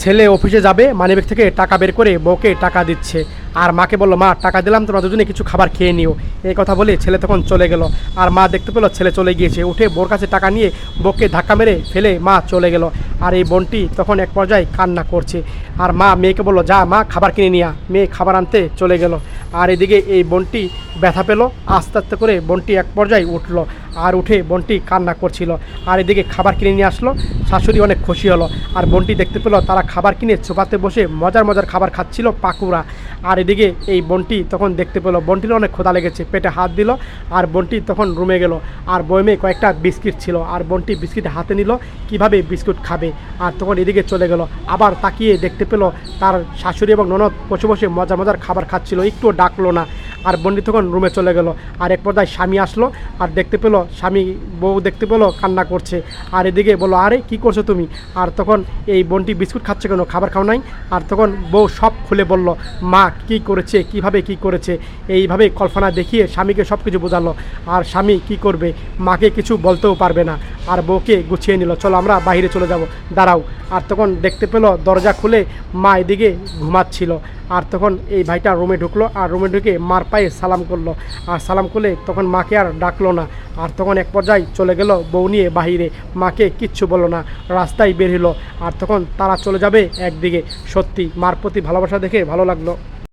ছেলে অফিসে যাবে, মানিব্যাগ থেকে টাকা বের করে বউকে টাকা দিচ্ছে। আর মাকে বলল, মা টাকা দিলাম, তোমরা দুজনে কিছু খাবার খেয়ে নিও। এই কথা বলে ছেলে তখন চলে গেল। আর মা দেখতে পেলো ছেলে চলে গিয়েছে, উঠে বোর কাছে টাকা নিয়ে বউকে ধাক্কা মেরে ফেলে মা চলে গেল। আর এই বোনটি তখন এক পর্যায়ে কান্না করছে। আর মা মেয়েকে বলল, যা মা খাবার কিনে নিয়ে আ। মেয়ে খাবার আনতে চলে গেল। আর এদিকে এই বোনটি ব্যথা পেল। আস্তে আস্তে করে বোনটি এক পর্যায়ে উঠলো। আর উঠে বোনটি কান্না করছিল। আর এদিকে খাবার কিনে নিয়ে আসলো। শাশুড়ি অনেক খুশি হলো। আর বোনটি দেখতে পেলো তারা খাবার কিনে সোফাতে বসে মজার মজার খাবার খাচ্ছিল, পাকুড়া। আর এদিকে এই বোনটি তখন দেখতে পেলো বোনটির অনেক ক্ষুধা লেগেছে, পেটে হাত দিল। আর বোনটি তখন রুমে গেল। আর বয়মে কয়েকটা বিস্কিট ছিল। আর বোনটি বিস্কিট হাতে নিল, কিভাবে বিস্কুট খাবে। আর তখন এদিকে চলে গেল। আবার তাকিয়ে দেখতে পেলো তার শাশুড়ি এবং ননদ বসে বসে মজার মজার খাবার খাচ্ছিল, একটুও ডাকলো না। আর বোনটি তখন রুমে চলে গেল। আর এক পর্যায়ে স্বামী আসলো। আর দেখতে পেলো স্বামী বউ দেখতে পেলো কান্না করছে। আর এদিকে বললো, আরে কী করছো তুমি? আর তখন এই বোনটি বিস্কুট খাচ্ছে কেন, খাবার খাও নাই? আর তখন বউ সব খুলে বলল, মা কী করেছে, কিভাবে কি করেছে। এইভাবে কল্পনা দেখিয়ে স্বামীকে সব কিছু বোঝালো। আর স্বামী কি করবে, মাকে কিছু বলতেও পারবে না। আর বউকে গুছিয়ে নিল, চলো আমরা বাইরে চলে যাব, দাঁড়াও। আর তখন দেখতে পেলো দরজা খুলে মা এদিকে ঘুমাচ্ছিল। আর তখন এই ভাইটা রুমে ঢুকলো। আর রুমে ঢুকে মার পায়ে সালাম করলো। আর সালাম করলে তখন মাকে আর ডাকলো না। আর তখন এক পর্যায়ে চলে গেল বউ নিয়ে বাহিরে, মাকে কিচ্ছু বললো না, রাস্তায় বের হলো। আর তখন তারা চলে যাবে একদিকে। সত্যি মার প্রতি ভালোবাসা দেখে ভালো লাগলো।